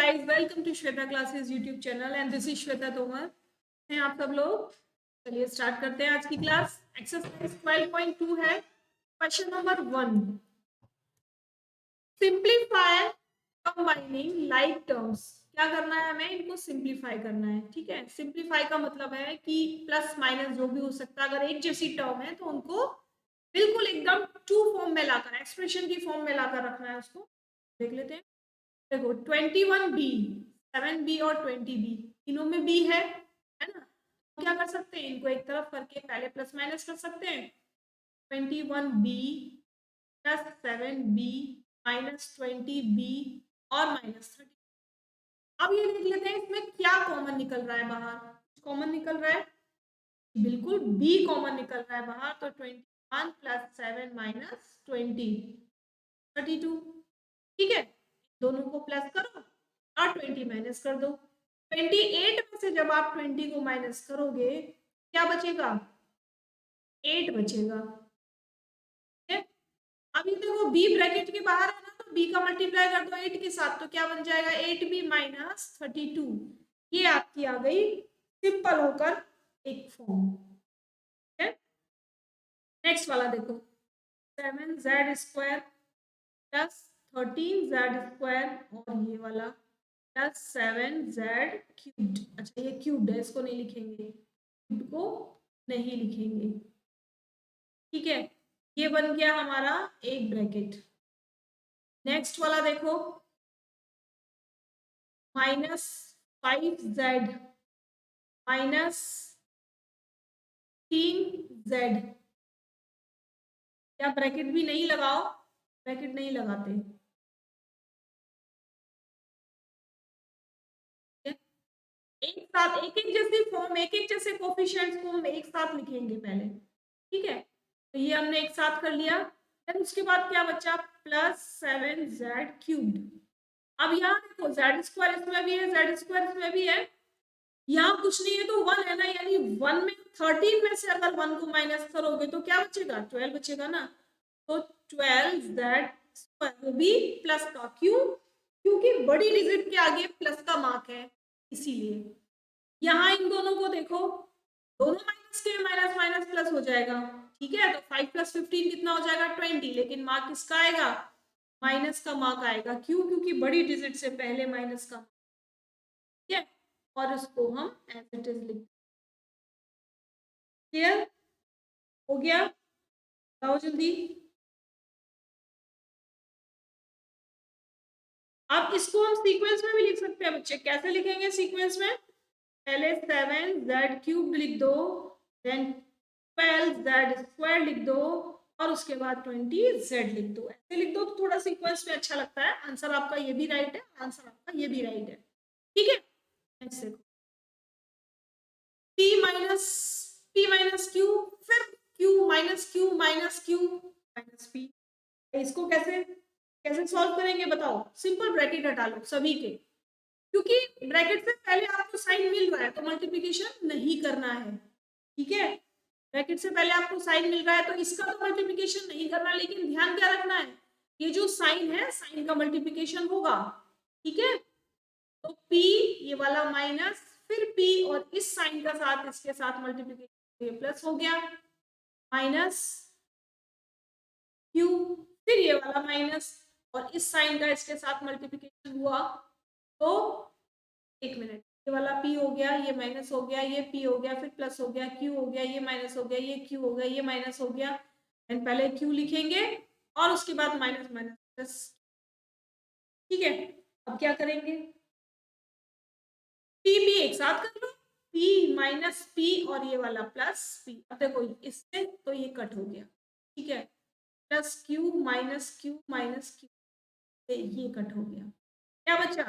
guys, welcome to Shweta Classes YouTube channel and this is Shweta Tomar. हैं आप सब लोग। चलिए स्टार्ट करते हैं आज की क्लास। एक्सरसाइज 12.2 है, question number 1। Simplify combining like terms. क्या करना है हमें? इनको सिंप्लीफाई करना है। ठीक है, सिंप्लीफाई का मतलब है कि प्लस माइनस जो भी हो सकता है, अगर एक जैसी टर्म है तो उनको बिल्कुल एकदम टू फॉर्म में लाकर, एक्सप्रेशन की फॉर्म में लाकर रखना है। उसको देख लेते हैं। देखो 21b, 7b और 20b तीनों में b है ना। क्या कर सकते हैं, इनको एक तरफ करके पहले प्लस माइनस कर सकते हैं। 21b plus 7b minus 20b और माइनस 30। अब ये देख लेते हैं इसमें क्या कॉमन निकल रहा है बाहर। कॉमन निकल रहा है, बिल्कुल b कॉमन निकल रहा है बाहर। तो 21 प्लस 7 माइनस 20, 32। ठीक है, दोनों को प्लस करो और 20 माइनस कर दो। 28 में से जब आप 20 को माइनस करोगे क्या बचेगा? 8 बचेगा। ठीक है, अभी देखो b ब्रैकेट के बाहर है ना, तो b का मल्टीप्लाई कर दो 8 के साथ, तो क्या बन जाएगा? 8b minus 32। ये आपकी आ गई सिंपल होकर एक फॉर्म। ठीक है, नेक्स्ट वाला देखो। 7z square plus 13z square और ये वाला प्लस 7z क्यूब्ड। अच्छा ये क्यूब्ड है, इसको नहीं लिखेंगे, क्यूब्ड को नहीं लिखेंगे। ठीक है, ये बन गया हमारा एक ब्रैकेट। नेक्स्ट वाला देखो, माइनस 5z माइनस 3z। या ब्रैकेट भी नहीं लगाओ, ब्रैकेट नहीं लगाते। एक साथ एक एक जैसी फॉर्म, एक एक जैसे कोफिशिएंट्स को हम एक साथ लिखेंगे पहले। ठीक है, तो ये हमने एक साथ कर लिया। फिर उसके बाद क्या बचा? Plus 7z cubed. अब यहाँ देखो जेड स्क्वायर इसमें भी है, जेड स्क्वायर इसमें भी है, यहाँ कुछ नहीं है तो 1 है ना, यानी 1 में 13 में से अगर 1 को माइनस करोगे तो क्या बचेगा? 12 बचेगा ना। तो 12z स्क्वायर, वो भी प्लस का। क्यों? क्योंकि बड़ी डिजिट के आगे प्लस का मार्क है, इसीलिए। यहाँ इन दोनों को देखो, दोनों माइनस के माइनस माइनस प्लस हो जाएगा। ठीक है, तो 5 प्लस 15 कितना हो जाएगा? 20। लेकिन मार्क किसका आएगा? माइनस का मार्क आएगा। क्यों? क्योंकि बड़ी डिजिट से पहले माइनस का। ठीक है, और इसको हम एज इट इज लिख। क्लियर हो गया? बताओ जल्दी। अब इसको हम सीक्वेंस में भी लिख सकते हैं बच्चे। कैसे लिखेंगे सीक्वेंस में? पहले 7z क्यूब लिख दो, देन 12z स्क्वायर लिख दो और उसके बाद 20z लिख दो। ऐसे लिख दो तो थोड़ा सीक्वेंस में अच्छा लगता है। आंसर आपका ये भी राइट है, आंसर आपका ये भी राइट है। ठीक है, नेक्स्ट देखो। p माइनस क्यू, फिर q minus Q minus Q minus p। इसको कैसे कैसे सॉल्व करेंगे बताओ? सिंपल ब्रैकेट हटा लो सभी के, क्योंकि ब्रैकेट से पहले आपको साइन मिल रहा है तो मल्टीप्लिकेशन नहीं करना है। ठीक है, ब्रैकेट से पहले आपको साइन मिल रहा है तो इसका तो मल्टीप्लिकेशन नहीं करना, लेकिन ध्यान क्या रखना है, ये जो साइन है साइन का मल्टीप्लिकेशन होगा। ठीक है, तो p ये वाला माइनस, फिर p और इस साइन का साथ इसके साथ मल्टीप्लिकेशन, ये प्लस हो गया, माइनस q, फिर ये वाला माइनस और इस साइन का इसके साथ मल्टीप्लिकेशन हुआ। तो एक मिनट, ये वाला p हो गया, ये माइनस हो गया, ये p हो गया, फिर प्लस हो गया, q हो गया, ये माइनस हो गया, ये q हो गया, ये माइनस हो गया। एंड पहले q लिखेंगे और उसके बाद माइनस माइनस प्लस। ठीक है, अब क्या करेंगे? p p एक साथ कर लो, p माइनस p और ये वाला प्लस p। अब देखो इससे तो ये कट हो गया। ठीक है, plus q minus q minus q, ये कट हो गया। क्या बचा?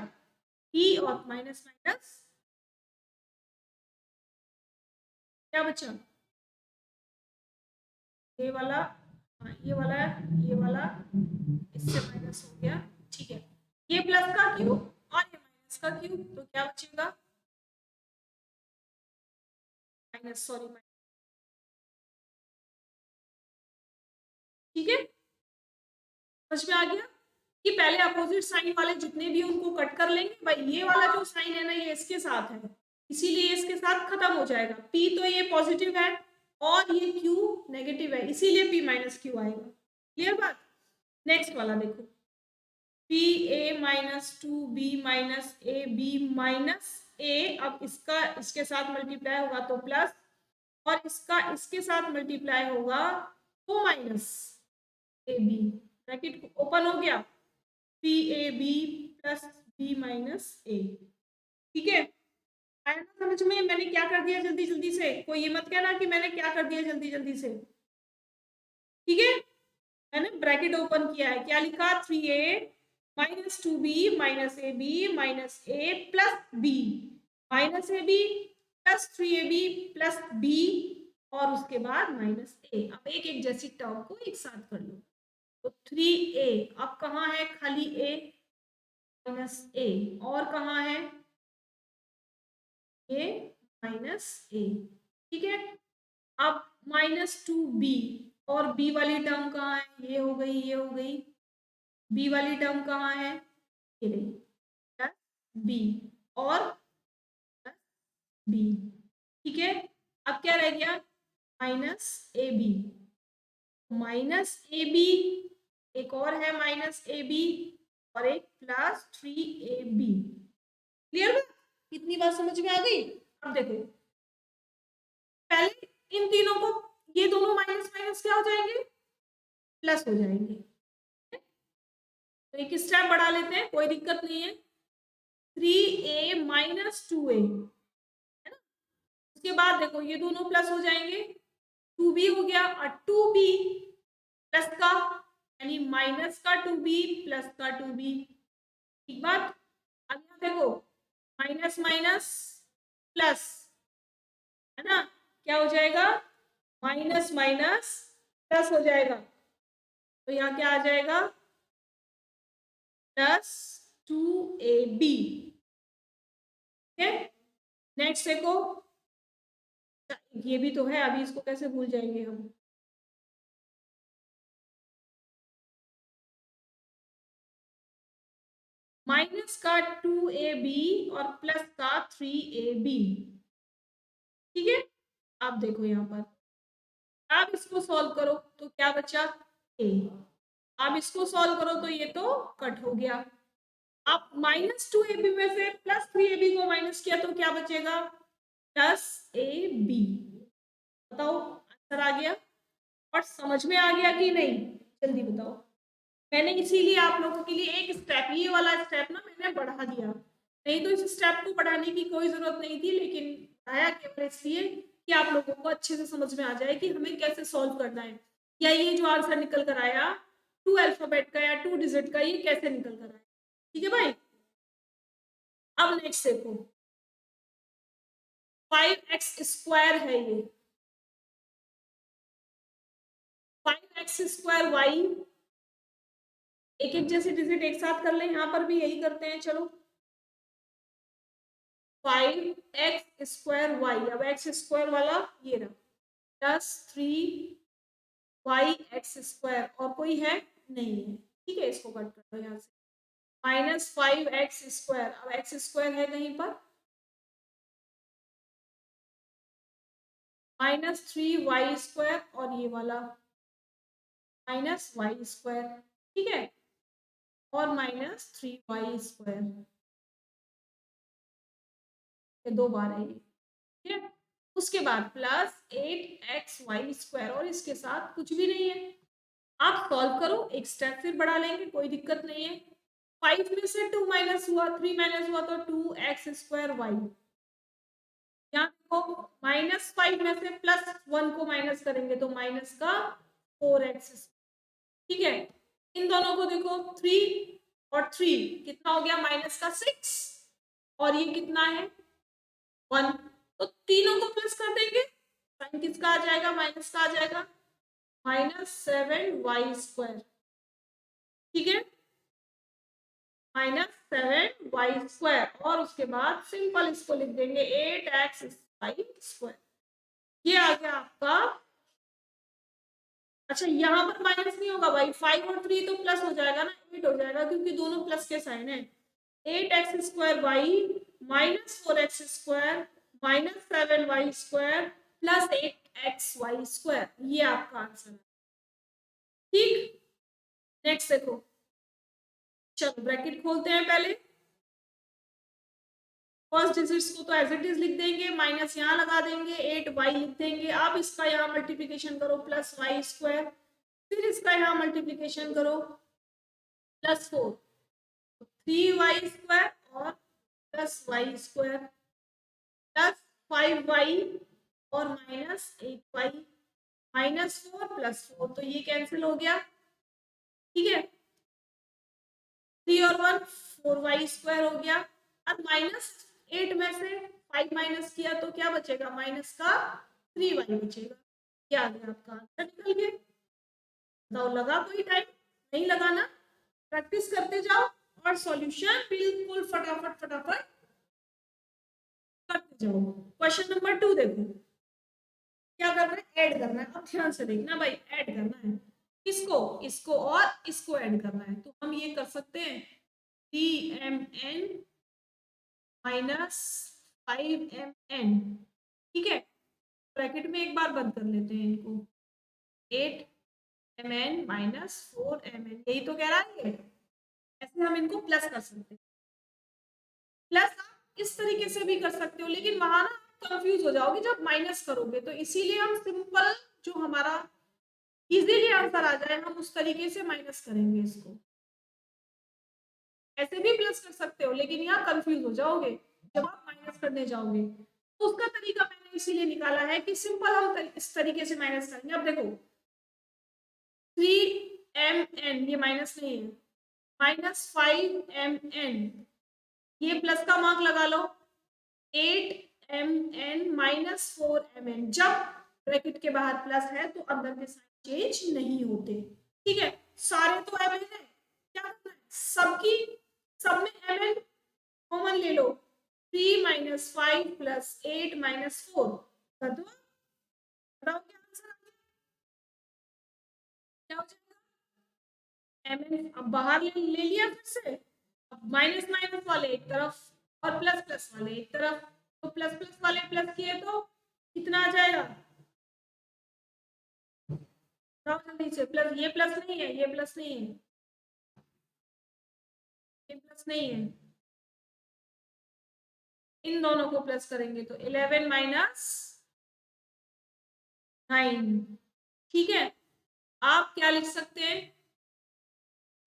p और माइनस माइनस क्या बचा? ये वाला, हाँ ये वाला, ये वाला इससे माइनस हो गया। ठीक है, ये प्लस का क्यू और ये माइनस का क्यू, तो क्या बचेगा? Minus, sorry minus. ठीक है, समझ में आ गया? कि पहले अपोजिट साइन वाले जितने भी उनको कट कर लेंगे। भाई ये वाला जो साइन है ना ये इसके साथ है, इसीलिए इसके साथ खत्म हो जाएगा। P तो ये पॉजिटिव है और ये Q नेगेटिव है, इसीलिए P माइनस Q आएगा। क्लियर बात। नेक्स्ट वाला देखो, P A minus 2B minus AB minus A। अब इसका इसके साथ मल्टीप्लाई होगा तो प्लस, और इसका इसके साथ मल्टीप्लाई होगा तो माइनस AB। ब्रैकेट ओपन हो गया, P A B plus B minus A. ठीक है, आया ना समझ में? मैंने क्या कर दिया जल्दी जल्दी से, कोई ये मत कहना कि मैंने क्या कर दिया जल्दी जल्दी से। ठीक है, मैंने ब्रैकेट ओपन किया है, क्या लिखा, 3a minus 2b minus A B minus A plus B minus A B प्लस 3ab प्लस बी और उसके बाद माइनस ए। अब एक एक जैसी टर्म को एक साथ कर लो, तो 3a अब कहाँ है खाली a माइनस ए, और कहाँ है ए माइनस ए। ठीक है, अब माइनस 2b और b वाली टर्म कहाँ है, ये हो गई ये हो गई। b वाली टर्म कहाँ है, ये रही, प्लस b और प्लस b। ठीक है, अब क्या रह गया, minus A B, minus A B, एक और है माइनस ए बी और एक प्लस 3ab। क्लियर, कितनी बात समझ में आ गई। अब देखो, पहले इन तीनों को, ये दोनों माइनस माइनस क्या हो जाएंगे, प्लस हो जाएंगे। तो एक स्टेप बढ़ा लेते हैं, कोई दिक्कत नहीं है। 3a माइनस 2a है ना, उसके बाद देखो ये दोनों प्लस हो जाएंगे, 2b हो गया और 2b प्लस का, यानी माइनस का 2b प्लस का 2b। ठीक बात। अब यहाँ देखो, माइनस माइनस प्लस है ना, क्या हो जाएगा, माइनस माइनस प्लस हो जाएगा, तो यहाँ क्या आ जाएगा, प्लस 2ab। ठीक है, नेक्स्ट देखो, ये भी तो है, अभी इसको कैसे भूल जाएंगे हम। माइनस का 2ab और प्लस का 3ab। ठीक है, अब देखो यहाँ पर, अब इसको सॉल्व करो तो क्या बचा, a। अब इसको सॉल्व करो तो ये तो कट हो गया। अब माइनस 2ab में से प्लस 3ab को माइनस किया तो क्या बचेगा, प्लस ab। बताओ आंसर आ गया और समझ में आ गया कि नहीं, जल्दी बताओ। मैंने इसीलिए आप लोगों के लिए एक स्टेप, ये वाला स्टेप ना मैंने बढ़ा दिया, नहीं तो इस स्टेप को बढ़ाने की कोई जरूरत नहीं थी, लेकिन बढ़ाया केवल इसलिए कि आप लोगों को अच्छे से समझ में आ जाए कि हमें कैसे सॉल्व करना है, या ये जो आंसर निकल कर आया 2 अल्फाबेट का या 2 डिजिट का, ये कैसे निकल कर आया। ठीक है भाई, अब नेक्स्ट देखो, 5x स्क्वायर है ये, 5x स्क्वायर वाई, एक एक जैसे डिजिट एक साथ कर ले, यहाँ पर भी यही करते हैं। चलो 5x स्क्वायर वाई, अब x स्क्वायर वाला ये रहा, प्लस 3y एक्स स्क्वायर, और कोई है नहीं है। ठीक है, इसको कट कर दो यहाँ से, माइनस 5x स्क्वायर, अब x स्क्वायर है कहीं पर, माइनस 3y स्क्वायर और ये वाला माइनस y स्क्वायर। ठीक है, और माइनस 3y स्क्वायर, ये दो बार है ये। ठीक है, उसके बाद प्लस 8xy स्क्वायर, और इसके साथ कुछ भी नहीं है। आप सॉल्व करो, एक स्टेप फिर बढ़ा लेंगे, कोई दिक्कत नहीं है। 5 में से 2 माइनस हुआ, 3 माइनस हुआ तो 2x स्क्वायर वाई। यहाँ देखो माइनस 5 में से प्लस 1 को माइनस करेंगे तो माइनस का 4x। ठीक है, इन दोनों को देखो, 3 और 3 कितना हो गया, माइनस का 6, और ये कितना है 1, तो तीनों को प्लस कर देंगे, साइन किसका आ जाएगा, माइनस का आ जाएगा, माइनस 7y स्क्वायर। ठीक है, माइनस 7y स्क्वायर, और उसके बाद सिंपल इसको लिख देंगे 8x स्क्वायर। ये आ गया आपका अच्छा यहाँ पर माइनस नहीं होगा भाई, 5 और 3 तो प्लस हो जाएगा ना, 8 हो जाएगा क्योंकि दोनों प्लस के साइन है। 8x² -4x² -7y² plus 8xy², ये आपका आंसर है। ठीक, नेक्स्ट देखो, चलो ब्रैकेट खोलते हैं पहले। फर्स्ट डिजिट्स को तो एज इट इज लिख देंगे, माइनस यहाँ लगा देंगे, 8y लिख देंगे। अब इसका यहाँ मल्टीप्लीकेशन करो +y², फिर इसका यहाँ मल्टीप्लीकेशन करो +4, 3y² और +y² +5y और -8y -4 +4, तो ये कैंसिल हो गया। ठीक है, 3 और 1 4y² हो गया। अब -8 में से 5 माइनस किया तो क्या बचेगा, माइनस का 3y बचेगा। क्या आ गया आपका आंसर, निकल गया। बताओ लगा कोई टाइम, नहीं लगाना, प्रैक्टिस करते जाओ और सॉल्यूशन बिल्कुल फटाफट फटाफट करते जाओ। क्वेश्चन नंबर 2 देखो, क्या करना है, ऐड करना है। अब ध्यान से देखना भाई, ऐड करना है किसको, इसको और इसको ऐड करना है। तो हम ये कर सकते हैं 3mn -5mn, ठीक है, ब्रैकेट में एक बार बंद कर लेते हैं इनको, 8mn -4mn, यही तो कह रहा है। ऐसे हम इनको प्लस कर सकते हैं, प्लस आप इस तरीके से भी कर सकते हो, लेकिन वहां ना कंफ्यूज हो जाओगे जब माइनस करोगे, तो इसीलिए हम सिंपल जो हमारा इजीली आंसर आ जाए हम उस तरीके से माइनस करेंगे इसको। ऐसे भी प्लस कर सकते हो, लेकिन यहाँ कंफ्यूज हो जाओगे जब आप माइनस करने जाओगे। तो उसका तरीका मैंने इसीलिए निकाला है कि सिंपल हम इस तरीके से माइनस करेंगे। अब देखो 3mn, ये माइनस नहीं है, -5mn, ये प्लस का मार्क लगा लो, 8mn -4mn, जब ब्रैकेट के बाहर प्लस है तो अंदर के साइन चेंज नहीं होते। ठीक है, सारे तो mn है, क्या करना है, सबकी सब में mn कॉमन ले लो, 3 - 5 + 8 - 4 कर दो। बताओ क्या आंसर आ गया, क्या हो जाएगा, mn अब बाहर ले लिया फिर से, अब माइनस माइनस वाले एक तरफ और प्लस प्लस वाले एक तरफ, तो प्लस प्लस वाले प्लस किए तो कितना आ जाएगा, बताओ जल्दी से। प्लस, ये प्लस नहीं है, ये प्लस नहीं है, ये प्लस नहीं है, इन दोनों को प्लस करेंगे तो 11 - 9, ठीक है। आप क्या लिख सकते हैं,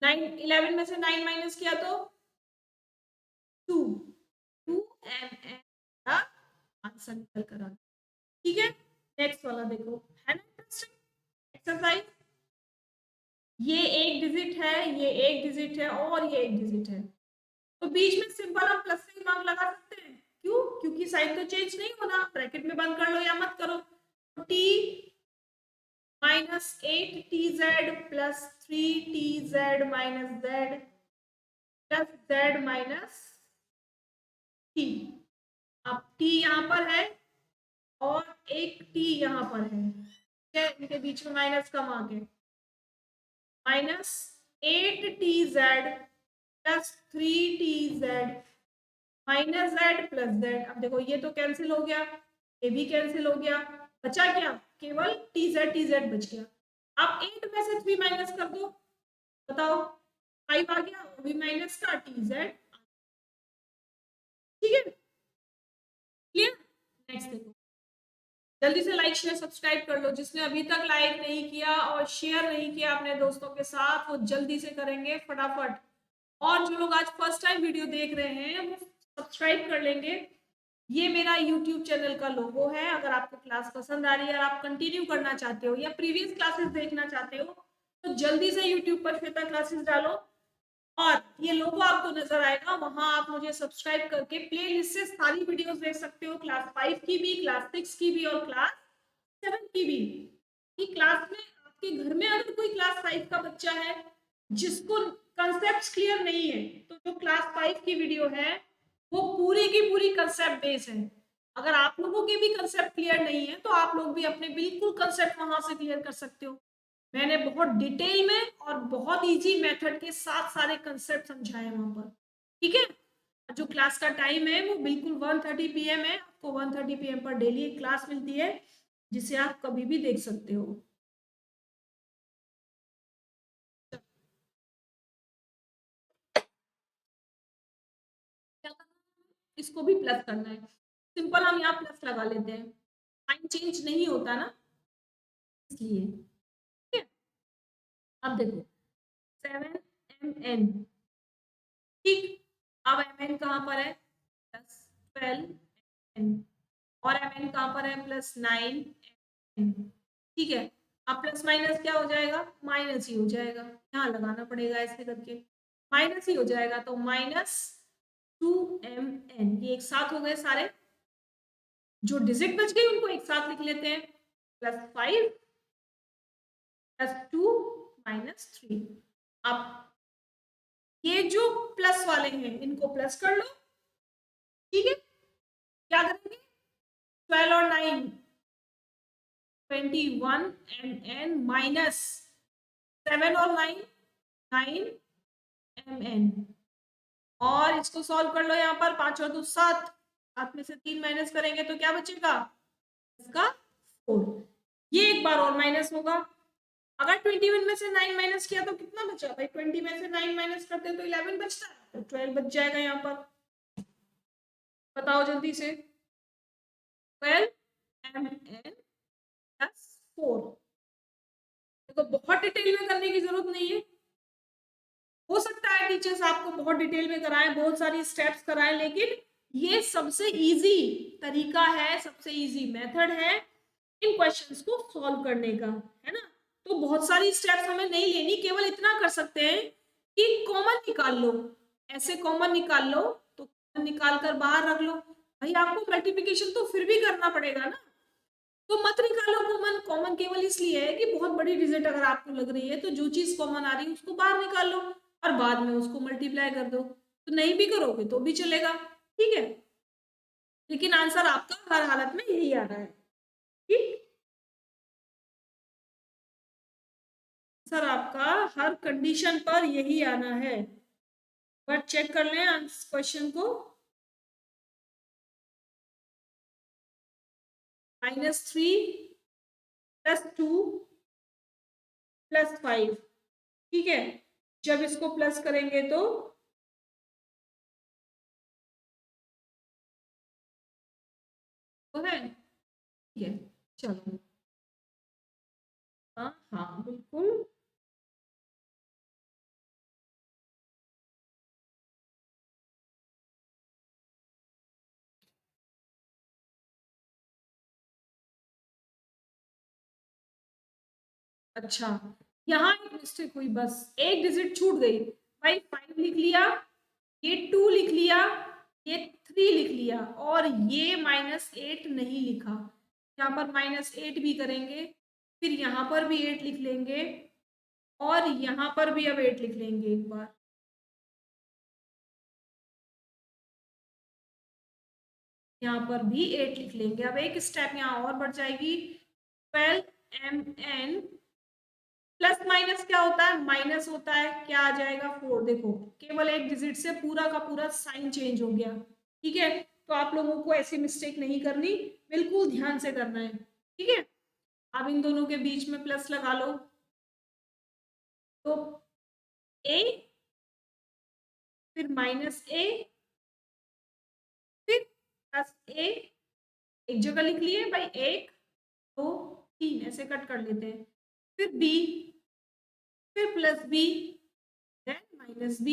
9, 11 में से 9 माइनस किया तो 2, 2mn का आंसर निकल कर आ, ठीक है। नेक्स्ट वाला देखो, है ना इंटरेस्टिंग एक्सरसाइज, ये एक डिजिट है, ये एक डिजिट है और ये एक डिजिट है, तो बीच में सिंपल हम प्लस से मार्क लगा सकते हैं। क्यों, क्योंकि साइन तो चेंज नहीं होना, ब्रैकेट में बंद कर लो या मत करो। t -8tz + 3tz - z + z - t, अब t यहाँ पर है और एक t यहाँ पर है, ठीक है, इनके बीच में माइनस का मार्क है, -8tz + 3tz - z + z। अब देखो ये तो कैंसिल हो गया, ये भी कैंसिल हो गया, बचा क्या, केवल tz बच गया। अब 8 में से 3 माइनस कर दो, बताओ 5 आ गया, वो भी माइनस का tz, ठीक है, क्लियर। नेक्स्ट देखो, जल्दी से लाइक शेयर सब्सक्राइब कर लो, जिसने अभी तक लाइक नहीं किया और शेयर नहीं किया अपने दोस्तों के साथ वो जल्दी से करेंगे फटाफट, और जो लोग आज फर्स्ट टाइम वीडियो देख रहे हैं वो सब्सक्राइब कर लेंगे। ये मेरा यूट्यूब चैनल का लोगो है, अगर आपको क्लास पसंद आ रही है और आप कंटिन्यू करना चाहते हो या प्रीवियस क्लासेस देखना चाहते हो तो जल्दी से यूट्यूब पर श्वेता क्लासेस डालो और ये लोगो आपको नजर आएगा, वहां आप मुझे सब्सक्राइब करके प्लेलिस्ट से सारी वीडियोस देख सकते हो, क्लास 5 की भी, क्लास 6 की भी और क्लास 7 की भी। कि क्लास में आपके घर में अगर कोई क्लास 5 का बच्चा है जिसको कंसेप्ट क्लियर नहीं है, तो जो क्लास 5 की वीडियो है वो पूरी की पूरी कंसेप्ट बेस है। अगर आप लोगों के भी कंसेप्ट क्लियर नहीं है तो आप लोग भी अपने बिल्कुल कंसेप्ट वहां से क्लियर कर सकते हो। मैंने बहुत डिटेल में और बहुत इजी मेथड के साथ सारे कंसेप्ट समझाए वहां पर, ठीक है। जो क्लास का टाइम है वो बिल्कुल 1:30 PM है। आपको 1:30 PM पर डेली एक क्लास मिलती है जिसे आप कभी भी देख सकते हो। इसको भी प्लस करना है, सिंपल हम यहाँ प्लस लगा लेते हैं, साइन चेंज नहीं होता ना इसलिए, ठीक है। अब देखो 7mn, ठीक। अब mn कहाँ पर है, +12n, और mn कहाँ पर है, +9n, ठीक है। अब प्लस माइनस क्या हो जाएगा, माइनस ही हो जाएगा, यहाँ लगाना पड़ेगा ऐसे करके, माइनस ही हो जाएगा, तो -2mn, ये एक साथ हो गए सारे, जो डिजिट बच गई उनको एक साथ लिख लेते हैं, +5 +2 -3। अब ये जो प्लस वाले हैं इनको प्लस कर लो, ठीक है। क्या करेंगे, 12 और 9 21 mn माइनस 7 और 9 9 mn, और इसको सॉल्व कर लो, यहाँ पर 5 और 2 7, 7 में से 3 माइनस करेंगे तो क्या बचेगा, इसका 4। ये एक बार और माइनस होगा, अगर 21 में से 9 माइनस किया तो कितना बचा भाई, 20 में से 9 माइनस करते हैं तो 11 बचता है, तो 12 बच जाएगा यहाँ पर, बताओ जल्दी से, 12mn+4। देखो बहुत डिटेल में करने की जरूरत नहीं है, हो सकता है टीचर्स आपको बहुत डिटेल में कराएं, बहुत सारी स्टेप्स कराएं, लेकिन ये सबसे इजी तरीका है, सबसे इजी मेथड है इन क्वेश्चंस को सॉल्व करने का, है ना। तो बहुत सारी स्टेप्स हमें नहीं लेनी, केवल इतना कर सकते हैं कि कॉमन निकाल लो, ऐसे कॉमन निकाल लो, तो कॉमन निकाल कर बाहर रख लो। भाई आपको मल्टीप्लिकेशन तो फिर भी करना पड़ेगा ना, तो मत निकालो कॉमन, कॉमन केवल इसलिए है कि बहुत बड़ी डिजिट अगर आपको लग रही है तो जो चीज कॉमन आ रही है उसको बाहर निकाल लो और बाद में उसको मल्टीप्लाई कर दो, तो नहीं भी करोगे तो भी चलेगा, ठीक है। लेकिन आंसर आपका हर हालत में यही आ रहा है, ठीक। आंसर आपका हर कंडीशन पर यही आना है, बट चेक कर लें क्वेश्चन को, -3 +2 +5, ठीक है। जब इसको प्लस करेंगे तो है, ठीक है। चलो, हाँ हाँ बिल्कुल, अच्छा। यहाँ एक मिस्टेक हुई, बस एक डिजिट छूट गई भाई, 5 लिख लिया, ये 2 लिख लिया, ये 3 लिख लिया, और ये -8 नहीं लिखा। यहाँ पर -8 भी करेंगे, फिर यहाँ पर भी 8 लिख लेंगे, और यहाँ पर भी अब 8 लिख लेंगे एक बार, यहाँ पर भी 8 लिख लेंगे। अब एक स्टेप यहाँ और बढ़ जाएगी, 12mn, प्लस माइनस क्या होता है, माइनस होता है, क्या आ जाएगा 4। देखो केवल एक डिजिट से पूरा का पूरा साइन चेंज हो गया, ठीक है। तो आप लोगों को ऐसी मिस्टेक नहीं करनी, बिल्कुल ध्यान से करना है, ठीक है। अब इन दोनों के बीच में प्लस लगा लो, तो a, फिर -a, फिर +a, एक जगह लिख लिए भाई, 1 2 3 ऐसे कट कर लेते हैं, फिर b, फिर +b, देन -b,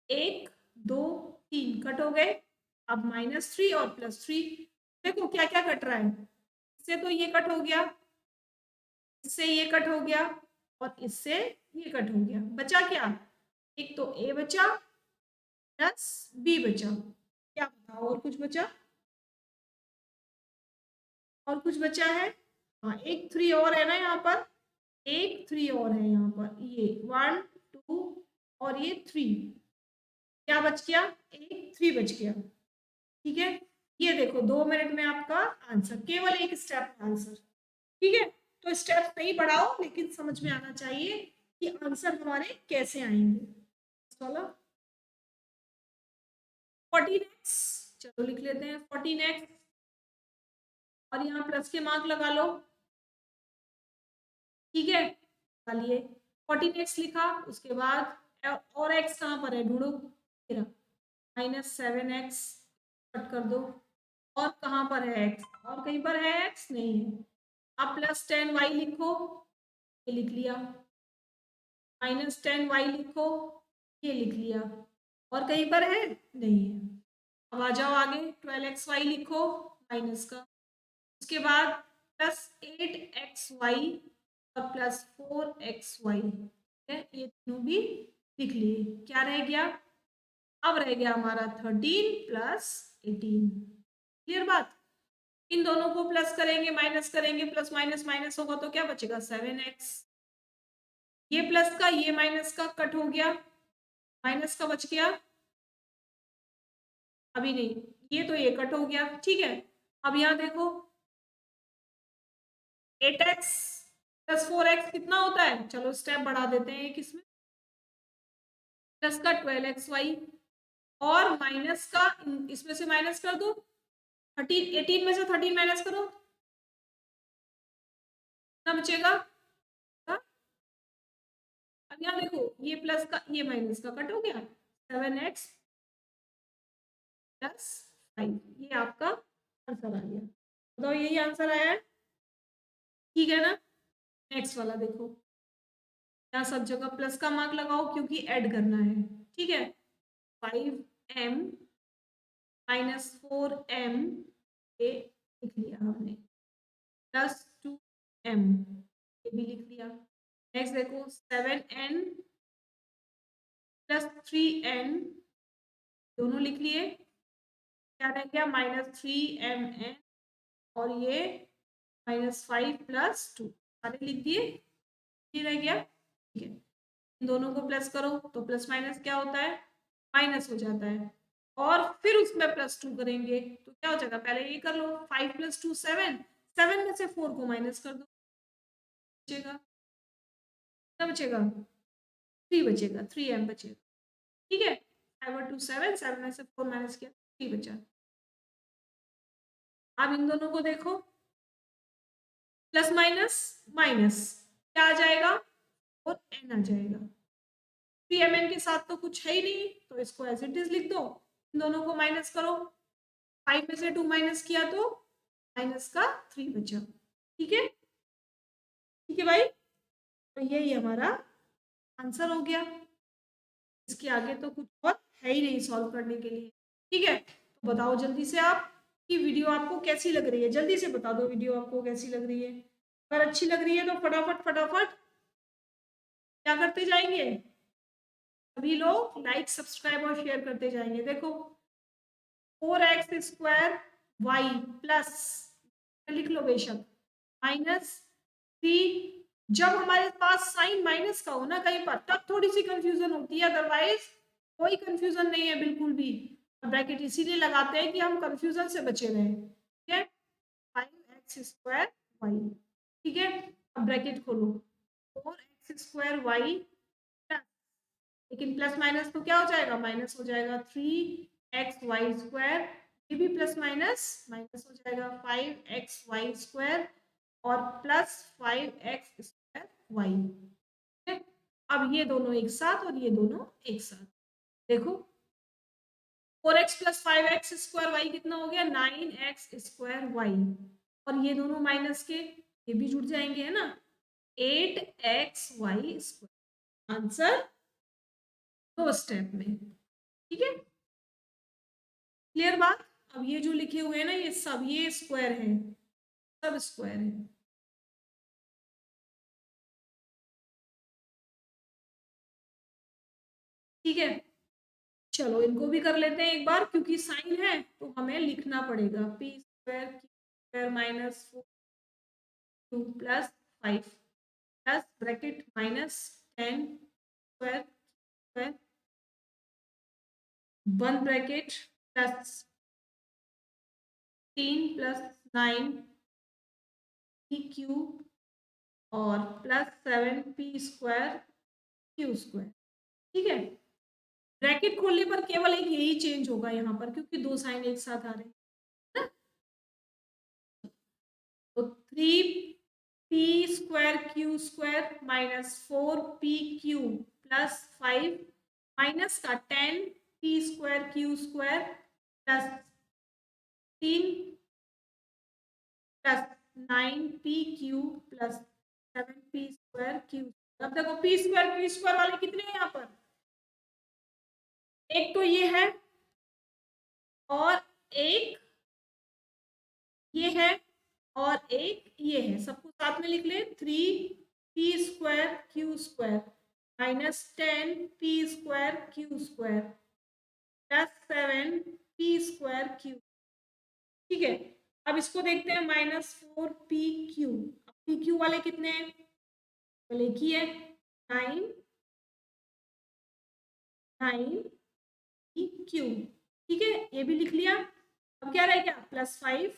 1 2 3 कट हो गए। अब -3 और +3, देखो क्या क्या कट रहा है, इससे तो ये कट हो गया, इससे ये कट हो गया, और इससे ये कट हो गया, बचा क्या, एक तो a बचा प्लस b बचा, क्या बताओ और कुछ बचा, और कुछ बचा है, हाँ एक 3 और है ना यहाँ पर, एक 3 और है यहाँ पर, ये 1 2 और ये 3, क्या बच गया, एक 3 बच गया, ठीक है। ये देखो 2 मिनट में आपका आंसर, केवल एक स्टेप आंसर, ठीक है। तो स्टेप्स नहीं बढ़ाओ, लेकिन समझ में आना चाहिए कि आंसर हमारे कैसे आएंगे। चलो 14x, चलो लिख लेते हैं 14x, और यहाँ प्लस के मार्क लगा लो, ठीक है, डालिए 14x लिखा, उसके बाद और x कहाँ पर है ढूंढो, -7x कट कर दो, और कहाँ पर है x, और कहीं पर है x नहीं है। अब +10y लिखो, ये लिख लिया, -10y लिखो, ये लिख लिया, और कहीं पर है नहीं है। अब आ जाओ आगे, 12xy लिखो माइनस का, उसके बाद +8xy और +4xy, ये तीनों भी लिख लिए। क्या रह गया, अब रह गया हमारा 13 + 18। क्लियर बात, इन दोनों को प्लस करेंगे माइनस करेंगे, प्लस माइनस माइनस होगा तो क्या बचेगा 7x, ये प्लस का ये माइनस का कट हो गया, माइनस का बच गया, अभी नहीं, ये तो ये कट हो गया, ठीक है। अब यहाँ देखो 8x + 4x कितना होता है, चलो स्टेप बढ़ा देते हैं एक इसमें, प्लस का 12xy और माइनस का इसमें से माइनस कर दो 13, 18 में से 13 माइनस करो, कितना बचेगा। हाँ? अब यहाँ देखो ये प्लस का ये माइनस का कट हो गया, 7x + 5, ये आपका आंसर आ गया। बताओ यही आंसर आया है, ठीक है ना। नेक्स्ट वाला देखो, यहाँ सब जगह प्लस का मार्क लगाओ क्योंकि ऐड करना है, ठीक है। 5m -4m, ये लिख लिया हमने, +2m, ये भी लिख लिया। नेक्स्ट देखो 7n + 3n, दोनों लिख लिए, क्या रह गया -3mn, और ये -5 + 2, सारे लिख दिए, ये रह गया, ठीक है। इन दोनों को प्लस करो तो प्लस माइनस क्या होता है, माइनस हो जाता है, और फिर उसमें +2 करेंगे तो क्या हो जाएगा, पहले ये कर लो, 5 + 2 7, 7 में से 4 को माइनस कर दो, बचेगा क्या बचेगा, 3 बचेगा, 3m बचेगा, ठीक है। 5 × 2 7, 7 में से 4 माइनस किया 3 बचा। अब इन दोनों को देखो, प्लस माइनस माइनस क्या आ जाएगा, और n आ जाएगा, 3mn के साथ तो कुछ है ही नहीं, तो इसको एज इट इज लिख दो, इन दोनों को माइनस करो, 5 में से 2 माइनस किया तो माइनस का 3 बचा, ठीक है, ठीक है भाई, तो यही हमारा आंसर हो गया। इसके आगे तो कुछ और है ही नहीं सॉल्व करने के लिए, ठीक है। तो बताओ जल्दी से आप कि वीडियो आपको कैसी लग रही है, जल्दी से बता दो वीडियो आपको कैसी लग रही है। अगर अच्छी लग रही है तो फटाफट फटाफट क्या करते जाएंगे, सभी लोग लाइक सब्सक्राइब और शेयर करते जाएंगे। देखो 4x² y प्लस, लिख लो बेशक, -3, जब हमारे पास साइन माइनस का हो ना कहीं पर, तब थोड़ी सी कंफ्यूजन होती है, अदरवाइज कोई कंफ्यूजन नहीं है बिल्कुल भी। ब्रैकेट इसीलिए लगाते हैं कि हम कंफ्यूजन से बचे रहें, ठीक है। 5x² y, ठीक है। अब ब्रैकेट खोलो, 4x² y प्लस, लेकिन प्लस माइनस तो क्या हो जाएगा, माइनस हो जाएगा, 3xy², ये भी प्लस माइनस माइनस हो जाएगा, 5xy² और +5x² y, अब ये दोनों एक साथ और ये दोनों एक साथ, देखो 4x + 5x² y कितना हो गया, 9x² y, और ये दोनों माइनस के ये भी जुड़ जाएंगे, है ना, 8xy², आंसर 2 स्टेप में, ठीक है। क्लियर बात। अब ये जो लिखे हुए हैं ना ये सब ये स्क्वायर है, सब स्क्वायर है, ठीक है। चलो इनको भी कर लेते हैं एक बार, क्योंकि साइन है तो हमें लिखना पड़ेगा, p² -4 2 + 5 plus bracket -10² 1 bracket plus 3 + 9 3 cube और प्लस 7p² q²। ठीक है, ब्रैकेट खोलने पर केवल एक यही चेंज होगा यहाँ पर, क्योंकि दो साइन एक साथ आ रहे हैं ना। तो 3p² minus 4pq plus 5 minus का 10p² plus 3 plus 9pq plus 7p²q। अब देखो p² वाले कितने हैं यहाँ पर, एक तो ये है और एक ये है और एक ये है, सबको साथ में लिख ले। 3p²q² minus 10p²q² plus 7p²q। ठीक है, अब इसको देखते हैं माइनस 4pq। अब pq वाले कितने हैं, तो लिखिए 9 9pq। ठीक है, ये भी लिख लिया। अब क्या रह गया, प्लस 5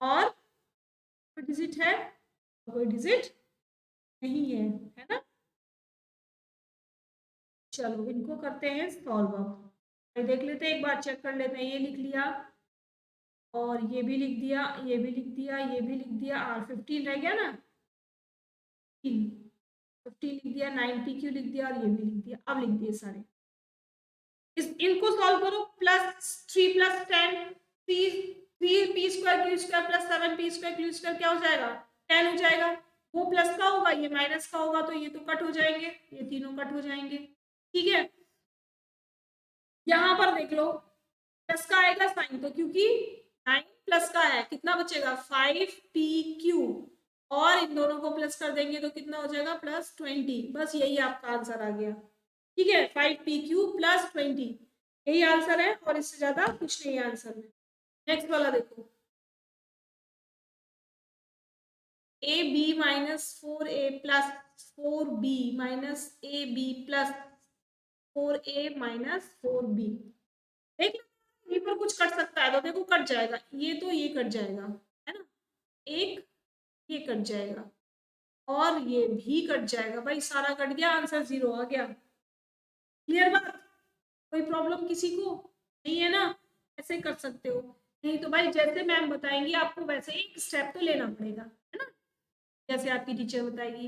और कोई डिजिट है, कोई डिजिट नहीं है, है ना। चलो इनको करते हैं सॉल्व। अब देख लेते हैं, एक बार चेक कर लेते हैं। ये लिख लिया और ये भी लिख दिया, ये भी लिख दिया, ये भी लिख दिया, और 15 रह गया ना, 15 लिख दिया, 9pq लिख दिया और ये भी लिख दिया। अब लिख दिए सारे, इनको सॉल्व करो। Plus 3 plus 10 3p² plus 7p² क्या हो जाएगा, 10 हो जाएगा। वो प्लस का होगा, ये माइनस का होगा, तो ये तो कट हो जाएंगे, ये तीनों कट हो जाएंगे। ठीक है, यहाँ पर देख लो प्लस का आएगा साइन, तो क्योंकि 9 प्लस का है, कितना बचेगा 5pq, और इन दोनों को प्लस कर देंगे तो कितना हो जाएगा प्लस 20। बस यही आपका आंसर आ गया। ठीक है, 5pq प्लस 20, यही आंसर है और इससे ज्यादा कुछ नहीं है आंसर में। नेक्स्ट वाला देखो, ab minus 4a plus 4b minus ab plus 4a minus 4b। देख लो यहीं पर कुछ कट सकता है, तो देखो कट जाएगा, ये तो ये कट जाएगा, है ना, एक ये कट जाएगा और ये भी कट जाएगा। भाई सारा कट गया, आंसर 0 आ गया। क्लियर बात, कोई प्रॉब्लम किसी को नहीं है ना, ऐसे कर सकते हो। नहीं तो भाई जैसे मैम बताएंगी आपको वैसे एक स्टेप तो लेना पड़ेगा, है ना। जैसे आपकी टीचर बताएगी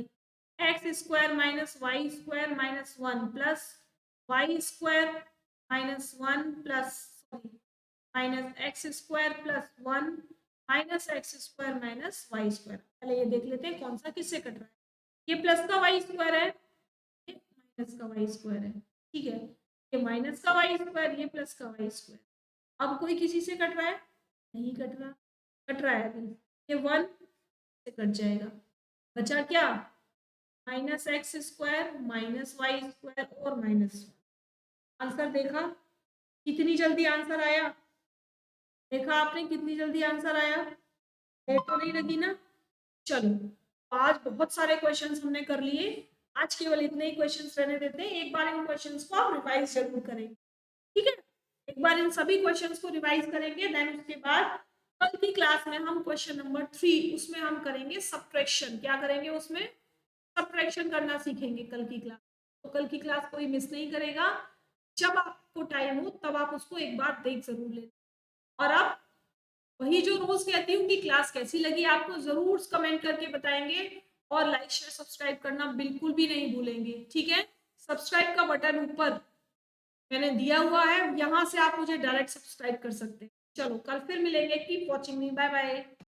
x² minus y² minus 1 plus y² minus 1 plus minus x² plus 1 minus x² minus y²। पहले ये देख लेते हैं कौन सा किससे कट रहा है। ये प्लस का y² है, ये माइनस का y² है। ठीक है, ये माइनस का y², ये प्लस का y²। अब कोई किसी से कट रहा है, नहीं कट रहा, कट रहा है अभी, ये 1 से कट जाएगा। बचा क्या, माइनस x² माइनस y² और माइनस। आंसर देखा कितनी जल्दी आंसर आया, देखा आपने कितनी जल्दी आंसर आया, देर तो नहीं लगी ना। चलो आज बहुत सारे क्वेश्चंस हमने कर लिए, आज केवल इतने ही क्वेश्चंस रहने देते हैं। एक बार इन क्वेश्चंस को आप रिवाइज जरूर करें, ठीक है। एक बार इन सभी क्वेश्चंस को रिवाइज करेंगे, देन उसके बाद कल की क्लास में हम क्वेश्चन नंबर 3 उसमें हम करेंगे सब्ट्रैक्शन। क्या करेंगे उसमें, सब्ट्रैक्शन करना सीखेंगे कल की क्लास। तो कल की क्लास कोई मिस नहीं करेगा, जब आपको टाइम हो तब आप उसको एक बार देख जरूर लेना। और अब वही जो रोज कहती हूँ कि क्लास कैसी लगी आपको जरूर कमेंट करके बताएंगे, और लाइक शेयर सब्सक्राइब करना बिल्कुल भी नहीं भूलेंगे, ठीक है। सब्सक्राइब का बटन ऊपर मैंने दिया हुआ है, यहाँ से आप मुझे डायरेक्ट सब्सक्राइब कर सकते हैं। चलो कल फिर मिलेंगे, keep watching me, bye bye.